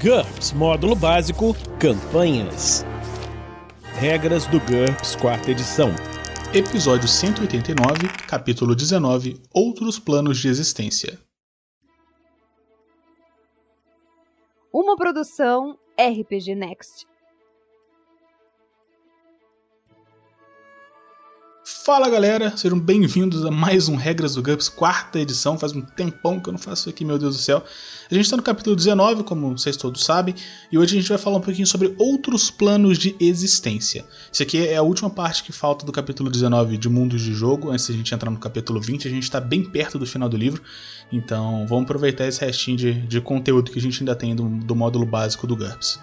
GURPS Módulo Básico Campanhas. Regras do GURPS 4ª edição. Episódio 189, capítulo 19, Outros planos de existência. Uma produção RPG Next. Fala galera, sejam bem-vindos a mais um Regras do GURPS 4ª edição. Faz um tempão que eu não faço isso aqui, meu Deus do céu. A gente está no capítulo 19, como vocês todos sabem, e hoje a gente vai falar um pouquinho sobre outros planos de existência. Isso aqui é a última parte que falta do capítulo 19 de Mundos de Jogo. Antes de a gente entrar no capítulo 20, a gente está bem perto do final do livro, então vamos aproveitar esse restinho de conteúdo que a gente ainda tem do módulo básico do GURPS.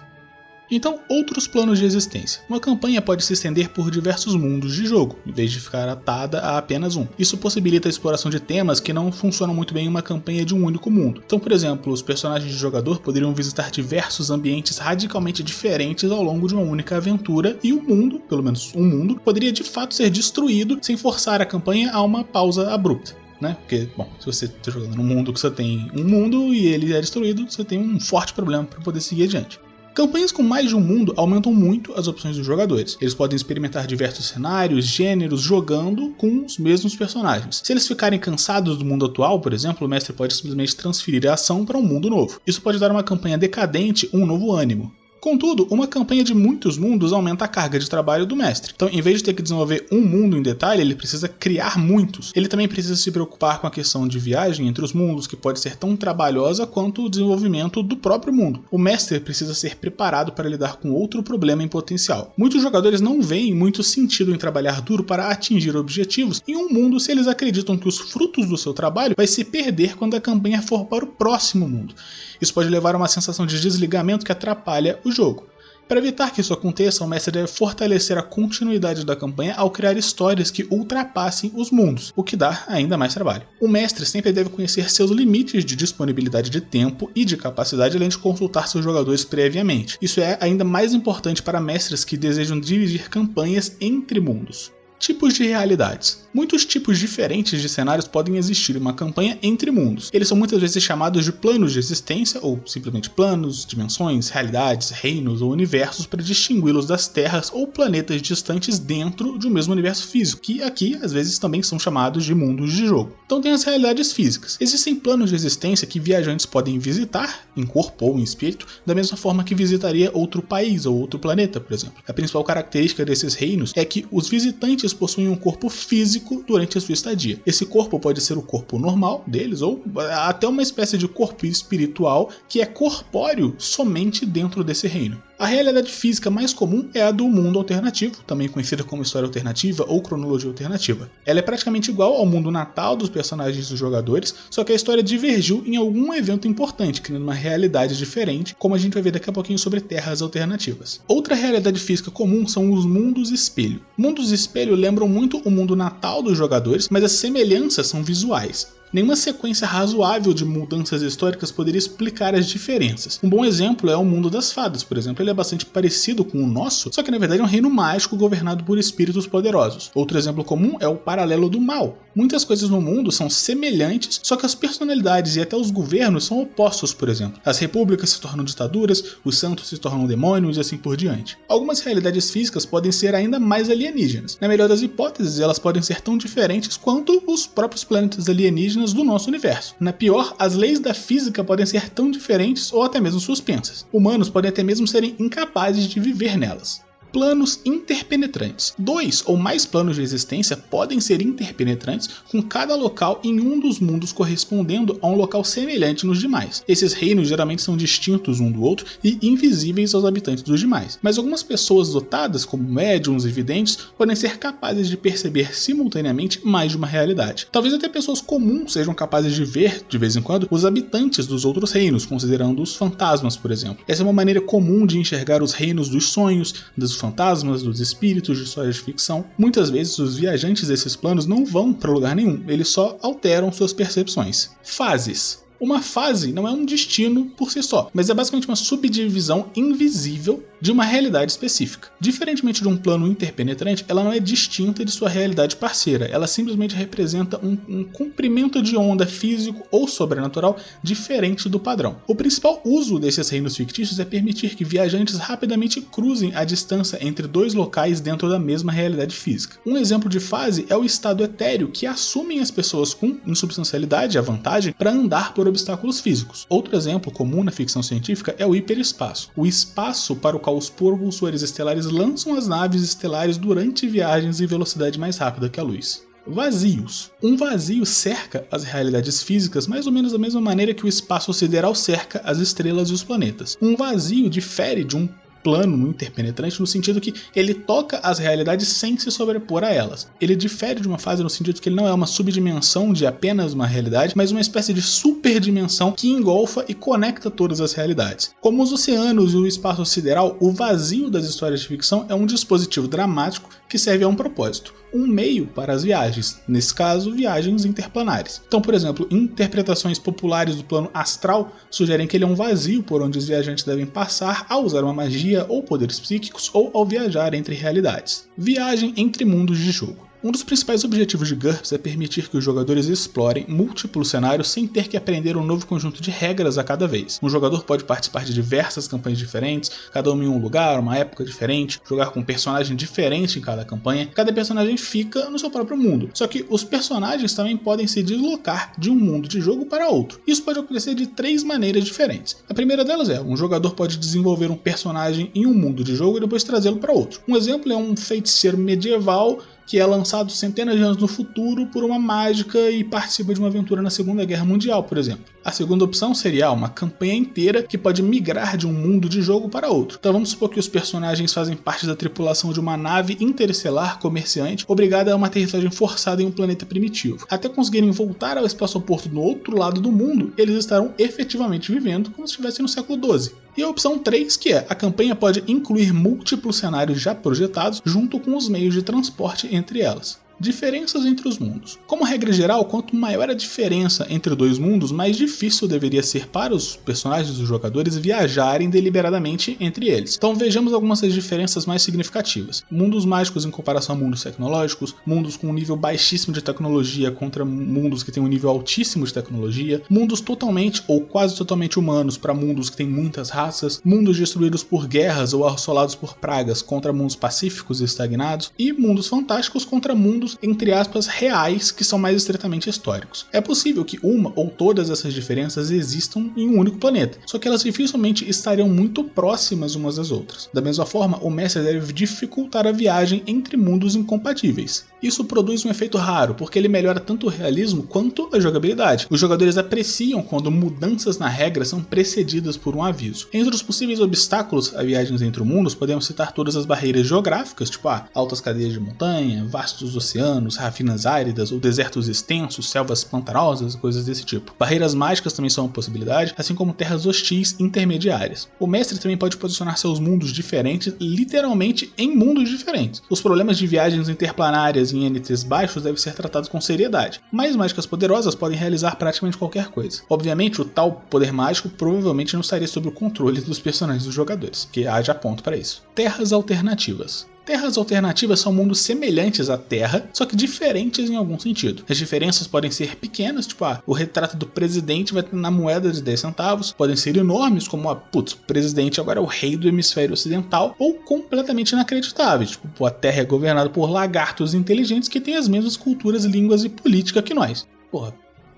Então, outros planos de existência. Uma campanha pode se estender por diversos mundos de jogo, em vez de ficar atada a apenas um. Isso possibilita a exploração de temas que não funcionam muito bem em uma campanha de um único mundo. Então, por exemplo, os personagens de jogador poderiam visitar diversos ambientes radicalmente diferentes ao longo de uma única aventura, e o mundo, pelo menos um mundo, poderia de fato ser destruído sem forçar a campanha a uma pausa abrupta. Porque, bom, se você está jogando num mundo que você tem um mundo e ele é destruído, você tem um forte problema para poder seguir adiante. Campanhas com mais de um mundo aumentam muito as opções dos jogadores. Eles podem experimentar diversos cenários, gêneros, jogando com os mesmos personagens. Se eles ficarem cansados do mundo atual, por exemplo, o mestre pode simplesmente transferir a ação para um mundo novo. Isso pode dar a uma campanha decadente um novo ânimo. Contudo, uma campanha de muitos mundos aumenta a carga de trabalho do mestre. Então, em vez de ter que desenvolver um mundo em detalhe, ele precisa criar muitos. Ele também precisa se preocupar com a questão de viagem entre os mundos, que pode ser tão trabalhosa quanto o desenvolvimento do próprio mundo. O mestre precisa ser preparado para lidar com outro problema em potencial. Muitos jogadores não veem muito sentido em trabalhar duro para atingir objetivos em um mundo se eles acreditam que os frutos do seu trabalho vai se perder quando a campanha for para o próximo mundo. Isso pode levar a uma sensação de desligamento que atrapalha o jogo. Para evitar que isso aconteça, o mestre deve fortalecer a continuidade da campanha ao criar histórias que ultrapassem os mundos, o que dá ainda mais trabalho. O mestre sempre deve conhecer seus limites de disponibilidade de tempo e de capacidade, além de consultar seus jogadores previamente. Isso é ainda mais importante para mestres que desejam dirigir campanhas entre mundos. Tipos de realidades. Muitos tipos diferentes de cenários podem existir em uma campanha entre mundos. Eles são muitas vezes chamados de planos de existência, ou simplesmente planos, dimensões, realidades, reinos ou universos, para distingui-los das terras ou planetas distantes dentro de um mesmo universo físico, que aqui às vezes também são chamados de mundos de jogo. Então tem as realidades físicas. Existem planos de existência que viajantes podem visitar, em corpo ou em espírito, da mesma forma que visitaria outro país ou outro planeta, por exemplo. A principal característica desses reinos é que os visitantes possuem um corpo físico durante a sua estadia. Esse corpo pode ser o corpo normal deles ou até uma espécie de corpo espiritual que é corpóreo somente dentro desse reino. A realidade física mais comum é a do mundo alternativo, também conhecida como história alternativa ou cronologia alternativa. Ela é praticamente igual ao mundo natal dos personagens dos jogadores, só que a história divergiu em algum evento importante, criando uma realidade diferente, como a gente vai ver daqui a pouquinho sobre terras alternativas. Outra realidade física comum são os mundos espelho. Mundos espelho lembram muito o mundo natal dos jogadores, mas as semelhanças são visuais. Nenhuma sequência razoável de mudanças históricas poderia explicar as diferenças. Um bom exemplo é o mundo das fadas, por exemplo. Ele é bastante parecido com o nosso, só que na verdade é um reino mágico governado por espíritos poderosos. Outro exemplo comum é o paralelo do mal. Muitas coisas no mundo são semelhantes, só que as personalidades e até os governos são opostos, por exemplo. As repúblicas se tornam ditaduras, os santos se tornam demônios e assim por diante. Algumas realidades físicas podem ser ainda mais alienígenas. Na melhor das hipóteses, elas podem ser tão diferentes quanto os próprios planetas alienígenas do nosso universo. Na pior, as leis da física podem ser tão diferentes ou até mesmo suspensas. Humanos podem até mesmo serem incapazes de viver nelas. Planos interpenetrantes. 2 ou mais planos de existência podem ser interpenetrantes, com cada local em um dos mundos correspondendo a um local semelhante nos demais. Esses reinos geralmente são distintos um do outro e invisíveis aos habitantes dos demais. Mas algumas pessoas dotadas, como médiums e videntes, podem ser capazes de perceber simultaneamente mais de uma realidade. Talvez até pessoas comuns sejam capazes de ver, de vez em quando, os habitantes dos outros reinos, considerando os fantasmas, por exemplo. Essa é uma maneira comum de enxergar os reinos dos sonhos, dos fantasmas, dos espíritos de histórias de ficção. Muitas vezes os viajantes desses planos não vão para lugar nenhum, eles só alteram suas percepções. Fases. Uma fase não é um destino por si só, mas é basicamente uma subdivisão invisível de uma realidade específica. Diferentemente de um plano interpenetrante, ela não é distinta de sua realidade parceira, ela simplesmente representa um comprimento de onda físico ou sobrenatural diferente do padrão. O principal uso desses reinos fictícios é permitir que viajantes rapidamente cruzem a distância entre dois locais dentro da mesma realidade física. Um exemplo de fase é o estado etéreo, que assumem as pessoas com insubstancialidade a vantagem para andar por obstáculos físicos. Outro exemplo comum na ficção científica é o hiperespaço, o espaço para o qual os propulsores estelares lançam as naves estelares durante viagens em velocidade mais rápida que a luz. Vazios. Um vazio cerca as realidades físicas mais ou menos da mesma maneira que o espaço sideral cerca as estrelas e os planetas. Um vazio difere de um plano interpenetrante no sentido que ele toca as realidades sem se sobrepor a elas. Ele difere de uma fase no sentido que ele não é uma subdimensão de apenas uma realidade, mas uma espécie de superdimensão que engolfa e conecta todas as realidades. Como os oceanos e o espaço sideral, o vazio das histórias de ficção é um dispositivo dramático que serve a um propósito, um meio para as viagens, nesse caso, viagens interplanares. Então, por exemplo, interpretações populares do plano astral sugerem que ele é um vazio por onde os viajantes devem passar ao usar uma magia ou poderes psíquicos ou ao viajar entre realidades. Viagem entre mundos de jogo. Um dos principais objetivos de GURPS é permitir que os jogadores explorem múltiplos cenários sem ter que aprender um novo conjunto de regras a cada vez. Um jogador pode participar de diversas campanhas diferentes, cada uma em um lugar, uma época diferente, jogar com um personagem diferente em cada campanha. Cada personagem fica no seu próprio mundo, só que os personagens também podem se deslocar de um mundo de jogo para outro. Isso pode acontecer de 3 maneiras diferentes. A primeira delas é, um jogador pode desenvolver um personagem em um mundo de jogo e depois trazê-lo para outro. Um exemplo é um feiticeiro medieval que é lançado centenas de anos no futuro por uma mágica e participa de uma aventura na Segunda Guerra Mundial, por exemplo. A segunda opção seria uma campanha inteira que pode migrar de um mundo de jogo para outro. Então vamos supor que os personagens fazem parte da tripulação de uma nave interestelar comerciante obrigada a uma aterrissagem forçada em um planeta primitivo. Até conseguirem voltar ao espaçoporto do outro lado do mundo, eles estarão efetivamente vivendo como se estivessem no século XII. E a opção 3, que é, a campanha pode incluir múltiplos cenários já projetados junto com os meios de transporte entre elas. Diferenças entre os mundos. Como regra geral, quanto maior a diferença entre dois mundos, mais difícil deveria ser para os personagens dos jogadores viajarem deliberadamente entre eles. Então vejamos algumas das diferenças mais significativas. Mundos mágicos em comparação a mundos tecnológicos, mundos com um nível baixíssimo de tecnologia contra mundos que têm um nível altíssimo de tecnologia, mundos totalmente ou quase totalmente humanos para mundos que têm muitas raças, mundos destruídos por guerras ou assolados por pragas contra mundos pacíficos e estagnados, e mundos fantásticos contra mundos entre aspas, reais, que são mais estritamente históricos. É possível que uma ou todas essas diferenças existam em um único planeta, só que elas dificilmente estariam muito próximas umas das outras. Da mesma forma, o mestre deve dificultar a viagem entre mundos incompatíveis. Isso produz um efeito raro, porque ele melhora tanto o realismo quanto a jogabilidade. Os jogadores apreciam quando mudanças na regra são precedidas por um aviso. Entre os possíveis obstáculos a viagens entre mundos, podemos citar todas as barreiras geográficas, tipo altas cadeias de montanha, vastos oceanos, rafinas áridas ou desertos extensos, selvas pantanosas, coisas desse tipo. Barreiras mágicas também são uma possibilidade, assim como terras hostis intermediárias. O mestre também pode posicionar seus mundos diferentes literalmente em mundos diferentes. Os problemas de viagens interplanárias em NTs baixos devem ser tratados com seriedade, mas mágicas poderosas podem realizar praticamente qualquer coisa. Obviamente, o tal poder mágico provavelmente não estaria sob o controle dos personagens dos jogadores, que haja ponto para isso. Terras alternativas. Terras alternativas são mundos semelhantes à Terra, só que diferentes em algum sentido. As diferenças podem ser pequenas, tipo, o retrato do presidente vai ter na moeda de 10 centavos, podem ser enormes, como, o presidente agora é o rei do hemisfério ocidental, ou completamente inacreditáveis, tipo, a Terra é governada por lagartos inteligentes que têm as mesmas culturas, línguas e política que nós.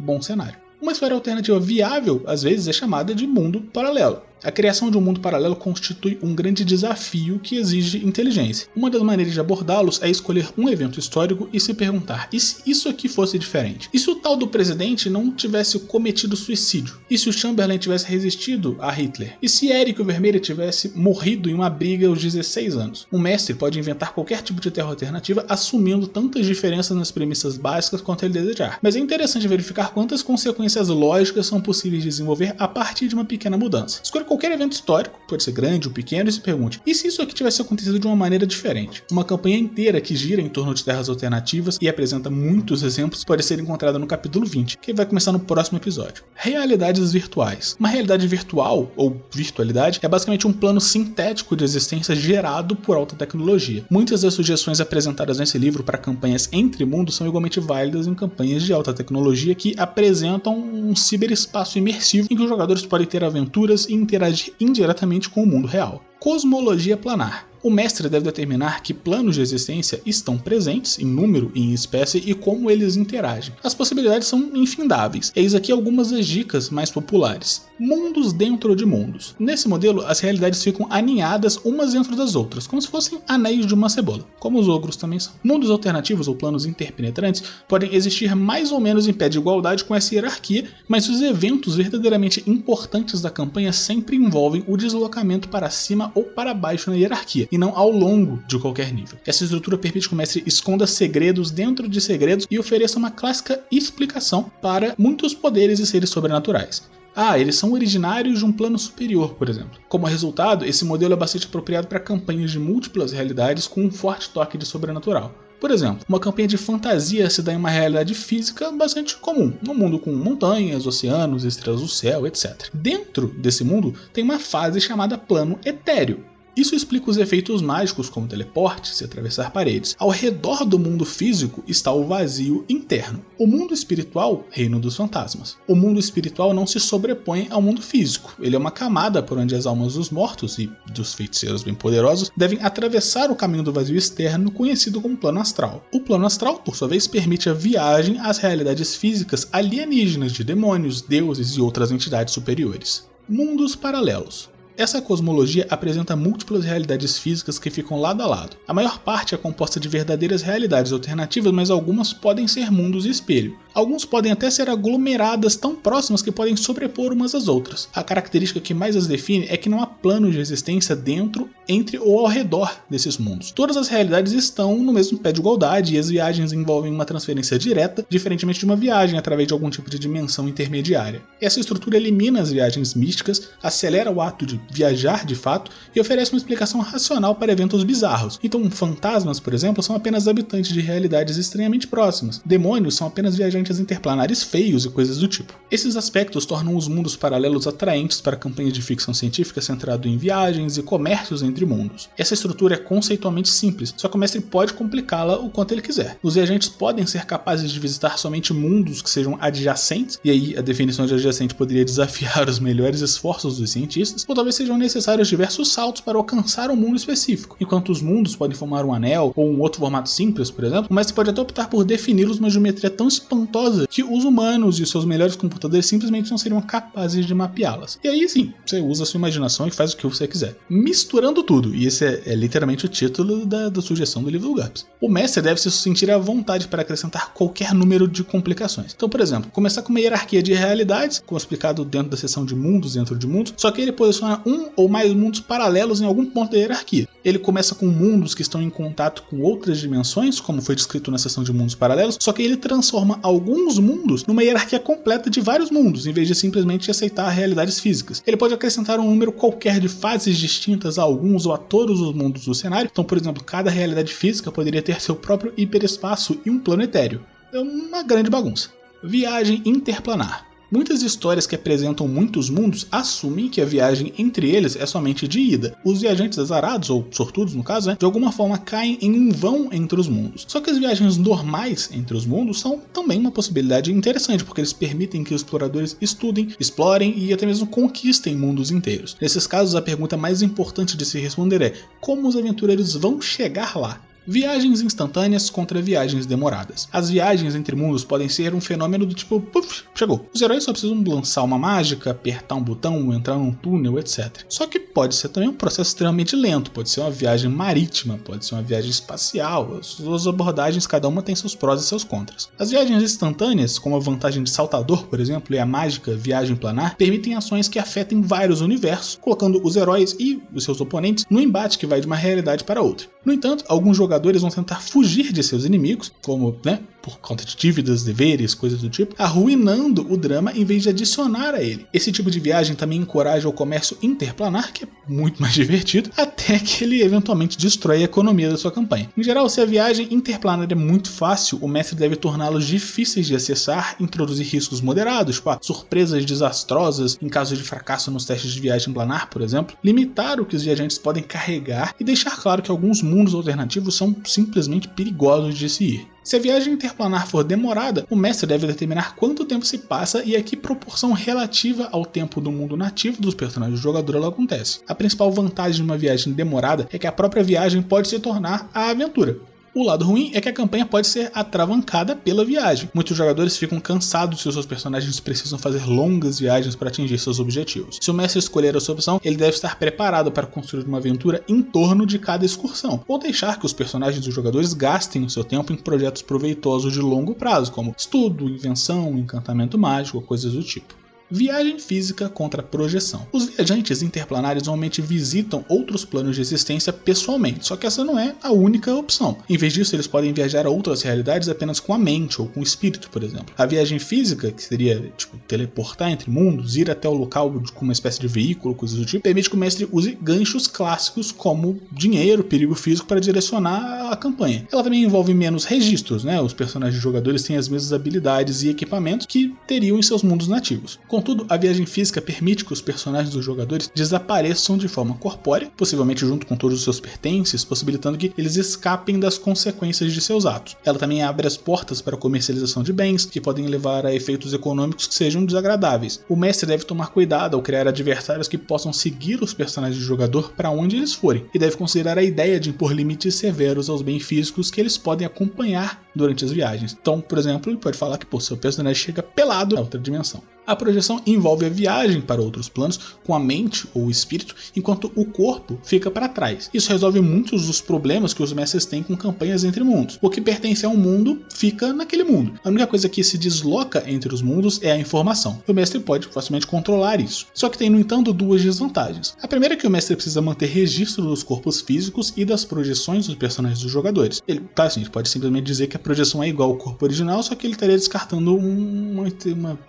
Bom cenário. Uma esfera alternativa viável, às vezes, é chamada de mundo paralelo. A criação de um mundo paralelo constitui um grande desafio que exige inteligência. Uma das maneiras de abordá-los é escolher um evento histórico e se perguntar: e se isso aqui fosse diferente? E se o tal do presidente não tivesse cometido suicídio? E se o Chamberlain tivesse resistido a Hitler? E se Érico Vermelho tivesse morrido em uma briga aos 16 anos? Um mestre pode inventar qualquer tipo de terra alternativa assumindo tantas diferenças nas premissas básicas quanto ele desejar. Mas é interessante verificar quantas consequências lógicas são possíveis de desenvolver a partir de uma pequena mudança. Escolha qualquer evento histórico, pode ser grande ou pequeno, e se pergunte: e se isso aqui tivesse acontecido de uma maneira diferente? Uma campanha inteira que gira em torno de terras alternativas e apresenta muitos exemplos pode ser encontrada no capítulo 20, que vai começar no próximo episódio. Realidades virtuais. Uma realidade virtual, ou virtualidade, é basicamente um plano sintético de existência gerado por alta tecnologia. Muitas das sugestões apresentadas nesse livro para campanhas entre mundos são igualmente válidas em campanhas de alta tecnologia que apresentam um ciberespaço imersivo em que os jogadores podem ter aventuras e interagir indiretamente com o mundo real. Cosmologia planar. O mestre deve determinar que planos de existência estão presentes, em número e em espécie, e como eles interagem. As possibilidades são infindáveis. Eis aqui algumas das dicas mais populares. Mundos dentro de mundos. Nesse modelo, as realidades ficam aninhadas umas dentro das outras, como se fossem anéis de uma cebola, como os ogros também são. Mundos alternativos ou planos interpenetrantes podem existir mais ou menos em pé de igualdade com essa hierarquia, mas os eventos verdadeiramente importantes da campanha sempre envolvem o deslocamento para cima ou para baixo na hierarquia, e não ao longo de qualquer nível. Essa estrutura permite que o mestre esconda segredos dentro de segredos e ofereça uma clássica explicação para muitos poderes e seres sobrenaturais. Eles são originários de um plano superior, por exemplo. Como resultado, esse modelo é bastante apropriado para campanhas de múltiplas realidades com um forte toque de sobrenatural. Por exemplo, uma campanha de fantasia se dá em uma realidade física bastante comum, num mundo com montanhas, oceanos, estrelas do céu, etc. Dentro desse mundo tem uma fase chamada plano etéreo. Isso explica os efeitos mágicos como teleporte e atravessar paredes. Ao redor do mundo físico está o vazio interno. O mundo espiritual, reino dos fantasmas. O mundo espiritual não se sobrepõe ao mundo físico. Ele é uma camada por onde as almas dos mortos e dos feiticeiros bem poderosos devem atravessar o caminho do vazio externo, conhecido como plano astral. O plano astral, por sua vez, permite a viagem às realidades físicas alienígenas de demônios, deuses e outras entidades superiores. Mundos paralelos. Essa cosmologia apresenta múltiplas realidades físicas que ficam lado a lado. A maior parte é composta de verdadeiras realidades alternativas, mas algumas podem ser mundos espelho. Alguns podem até ser aglomeradas tão próximas que podem sobrepor umas às outras. A característica que mais as define é que não há plano de existência dentro, entre ou ao redor desses mundos. Todas as realidades estão no mesmo pé de igualdade e as viagens envolvem uma transferência direta, diferentemente de uma viagem através de algum tipo de dimensão intermediária. Essa estrutura elimina as viagens místicas, acelera o ato de viajar de fato e oferece uma explicação racional para eventos bizarros. Então, fantasmas, por exemplo, são apenas habitantes de realidades estranhamente próximas. Demônios são apenas viajantes interplanares feios e coisas do tipo. Esses aspectos tornam os mundos paralelos atraentes para campanhas de ficção científica centrado em viagens e comércios entre mundos. Essa estrutura é conceitualmente simples, só que o mestre pode complicá-la o quanto ele quiser. Os viajantes podem ser capazes de visitar somente mundos que sejam adjacentes, e aí a definição de adjacente poderia desafiar os melhores esforços dos cientistas, ou talvez sejam necessários diversos saltos para alcançar um mundo específico. Enquanto os mundos podem formar um anel ou um outro formato simples, por exemplo, o mestre pode até optar por defini-los uma geometria tão espantosa que os humanos e os seus melhores computadores simplesmente não seriam capazes de mapeá-las. E aí sim, você usa a sua imaginação e faz o que você quiser. Misturando tudo, e esse é literalmente o título da sugestão do livro do GURPS. O mestre deve se sentir à vontade para acrescentar qualquer número de complicações. Então, por exemplo, começar com uma hierarquia de realidades, como explicado dentro da seção de mundos dentro de mundos, só que ele posiciona um ou mais mundos paralelos em algum ponto da hierarquia. Ele começa com mundos que estão em contato com outras dimensões, como foi descrito na seção de mundos paralelos, só que ele transforma alguns mundos numa hierarquia completa de vários mundos, em vez de simplesmente aceitar realidades físicas. Ele pode acrescentar um número qualquer de fases distintas a alguns ou a todos os mundos do cenário. Então, por exemplo, cada realidade física poderia ter seu próprio hiperespaço e um plano etéreo. É uma grande bagunça. Viagem interplanar. Muitas histórias que apresentam muitos mundos assumem que a viagem entre eles é somente de ida. Os viajantes azarados, ou sortudos no caso, de alguma forma caem em um vão entre os mundos. Só que as viagens normais entre os mundos são também uma possibilidade interessante, porque eles permitem que os exploradores estudem, explorem e até mesmo conquistem mundos inteiros. Nesses casos, a pergunta mais importante de se responder é: como os aventureiros vão chegar lá? Viagens instantâneas contra viagens demoradas. As viagens entre mundos podem ser um fenômeno do tipo, puf, chegou. Os heróis só precisam lançar uma mágica, apertar um botão, entrar num túnel, etc. Só que pode ser também um processo extremamente lento, pode ser uma viagem marítima, pode ser uma viagem espacial. As suas abordagens, cada uma tem seus prós e seus contras. As viagens instantâneas, como a vantagem de saltador, por exemplo, e a mágica viagem planar, permitem ações que afetem vários universos, colocando os heróis e os seus oponentes no embate que vai de uma realidade para outra. No entanto, alguns jogadores vão tentar fugir de seus inimigos, como, por conta de dívidas, deveres, coisas do tipo, arruinando o drama em vez de adicionar a ele. Esse tipo de viagem também encoraja o comércio interplanar, que é muito mais divertido, até que ele eventualmente destrói a economia da sua campanha. Em geral, se a viagem interplanar é muito fácil, o mestre deve torná-los difíceis de acessar, introduzir riscos moderados, tipo surpresas desastrosas em caso de fracasso nos testes de viagem planar, por exemplo, limitar o que os viajantes podem carregar e deixar claro que alguns mundos alternativos são simplesmente perigosos de se ir. Se a viagem interplanar for demorada, o mestre deve determinar quanto tempo se passa e a que proporção relativa ao tempo do mundo nativo dos personagens do jogador ela acontece. A principal vantagem de uma viagem demorada é que a própria viagem pode se tornar a aventura. O lado ruim é que a campanha pode ser atravancada pela viagem. Muitos jogadores ficam cansados se os seus personagens precisam fazer longas viagens para atingir seus objetivos. Se o mestre escolher a sua opção, ele deve estar preparado para construir uma aventura em torno de cada excursão, ou deixar que os personagens dos jogadores gastem o seu tempo em projetos proveitosos de longo prazo, como estudo, invenção, encantamento mágico, coisas do tipo. Viagem física contra projeção. Os viajantes interplanários normalmente visitam outros planos de existência pessoalmente, só que essa não é a única opção. Em vez disso, eles podem viajar a outras realidades apenas com a mente ou com o espírito, por exemplo. A viagem física, que seria teleportar entre mundos, ir até o local com uma espécie de veículo, coisas do tipo, permite que o mestre use ganchos clássicos como dinheiro, perigo físico para direcionar a campanha. Ela também envolve menos registros, né? Os personagens jogadores têm as mesmas habilidades e equipamentos que teriam em seus mundos nativos. Contudo, a viagem física permite que os personagens dos jogadores desapareçam de forma corpórea, possivelmente junto com todos os seus pertences, possibilitando que eles escapem das consequências de seus atos. Ela também abre as portas para a comercialização de bens, que podem levar a efeitos econômicos que sejam desagradáveis. O mestre deve tomar cuidado ao criar adversários que possam seguir os personagens do jogador para onde eles forem, e deve considerar a ideia de impor limites severos aos bens físicos que eles podem acompanhar durante as viagens. Então, por exemplo, ele pode falar que seu personagem chega pelado a outra dimensão. A projeção envolve a viagem para outros planos com a mente ou o espírito, enquanto o corpo fica para trás. Isso resolve muitos dos problemas que os mestres têm com campanhas entre mundos. O que pertence a um mundo fica naquele mundo. A única coisa que se desloca entre os mundos é a informação. O mestre pode facilmente controlar isso. Só que tem, no entanto, duas desvantagens. A primeira é que o mestre precisa manter registro dos corpos físicos e das projeções dos personagens dos jogadores. Ele pode simplesmente dizer que a projeção é igual ao corpo original, só que ele estaria descartando uma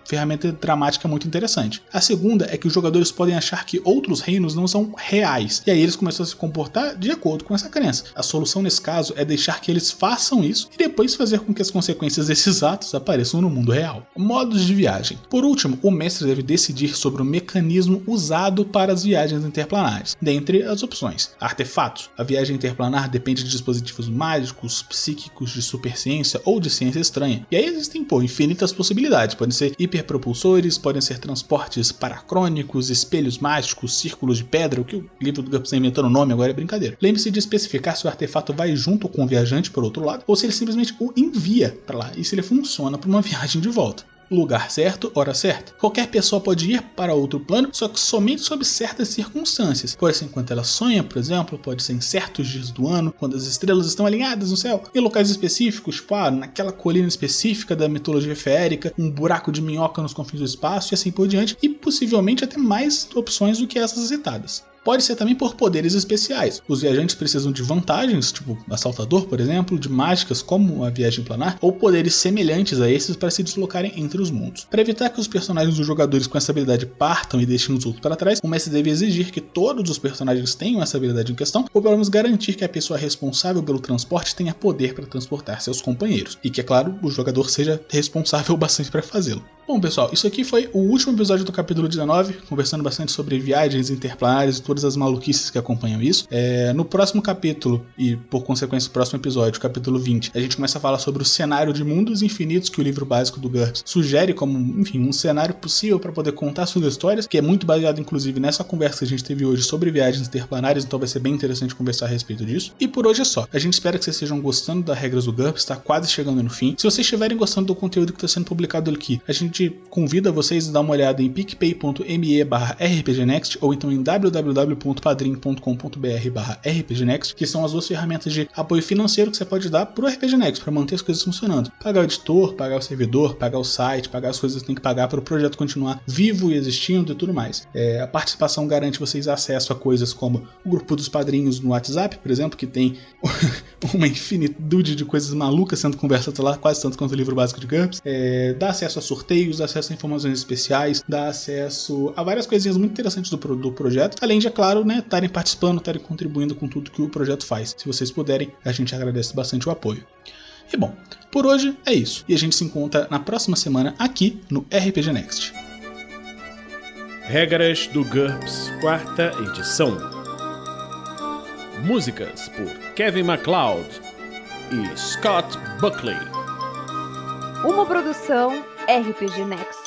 ferramenta dramática muito interessante. A segunda é que os jogadores podem achar que outros reinos não são reais, e aí eles começam a se comportar de acordo com essa crença. A solução nesse caso é deixar que eles façam isso e depois fazer com que as consequências desses atos apareçam no mundo real. Modos de viagem. Por último, o mestre deve decidir sobre o mecanismo usado para as viagens interplanares. Dentre as opções: artefatos. A viagem interplanar depende de dispositivos mágicos, psíquicos, de superciência ou de ciência estranha. E aí existem infinitas possibilidades. Podem ser hiperpropulsores, podem ser transportes paracrônicos, espelhos mágicos, círculos de pedra, o que o livro do GURPS está inventando o nome agora é brincadeira. Lembre-se de especificar se o artefato vai junto com o viajante por outro lado, ou se ele simplesmente o envia para lá, e se ele funciona para uma viagem de volta. Lugar certo, hora certa. Qualquer pessoa pode ir para outro plano, só que somente sob certas circunstâncias. Pode ser enquanto ela sonha, por exemplo, pode ser em certos dias do ano, quando as estrelas estão alinhadas no céu. Em locais específicos, naquela colina específica da mitologia feérica, um buraco de minhoca nos confins do espaço e assim por diante, e possivelmente até mais opções do que essas citadas. Pode ser também por poderes especiais. Os viajantes precisam de vantagens, tipo assaltador, por exemplo, de mágicas como a viagem planar, ou poderes semelhantes a esses para se deslocarem entre os mundos. Para evitar que os personagens dos jogadores com essa habilidade partam e deixem os outros para trás, o mestre deve exigir que todos os personagens tenham essa habilidade em questão, ou pelo menos garantir que a pessoa responsável pelo transporte tenha poder para transportar seus companheiros, e que, é claro, o jogador seja responsável bastante para fazê-lo. Bom, pessoal, isso aqui foi o último episódio do capítulo 19, conversando bastante sobre viagens interplanares e todas as maluquices que acompanham isso. No próximo capítulo, e por consequência o próximo episódio, capítulo 20, a gente começa a falar sobre o cenário de mundos infinitos que o livro básico do GURPS sugere como, um cenário possível para poder contar suas histórias, que é muito baseado, inclusive, nessa conversa que a gente teve hoje sobre viagens interplanares, então vai ser bem interessante conversar a respeito disso. E por hoje é só. A gente espera que vocês estejam gostando das regras do GURPS, está quase chegando no fim. Se vocês estiverem gostando do conteúdo que está sendo publicado aqui, a gente convida vocês a dar uma olhada em picpay.me/rpgnext ou então em www.patreon.com/rpgnext www.padrim.com.br/rpgnext, que são as duas ferramentas de apoio financeiro que você pode dar pro RPG Next para manter as coisas funcionando. Pagar o editor, pagar o servidor, pagar o site, pagar as coisas que tem que pagar para o projeto continuar vivo e existindo e tudo mais. A participação garante vocês acesso a coisas como o grupo dos padrinhos no WhatsApp, por exemplo, que tem uma infinitude de coisas malucas sendo conversadas lá, quase tanto quanto o livro básico de GURPS. Dá acesso a sorteios, dá acesso a informações especiais, dá acesso a várias coisinhas muito interessantes do projeto, além de, é claro, né, estarem participando, estarem contribuindo com tudo que o projeto faz. Se vocês puderem, a gente agradece bastante o apoio. E bom, por hoje é isso, e a gente se encontra na próxima semana aqui no RPG Next. Regras do GURPS, 4ª edição. Músicas por Kevin MacLeod e Scott Buckley. Uma produção RPG Next.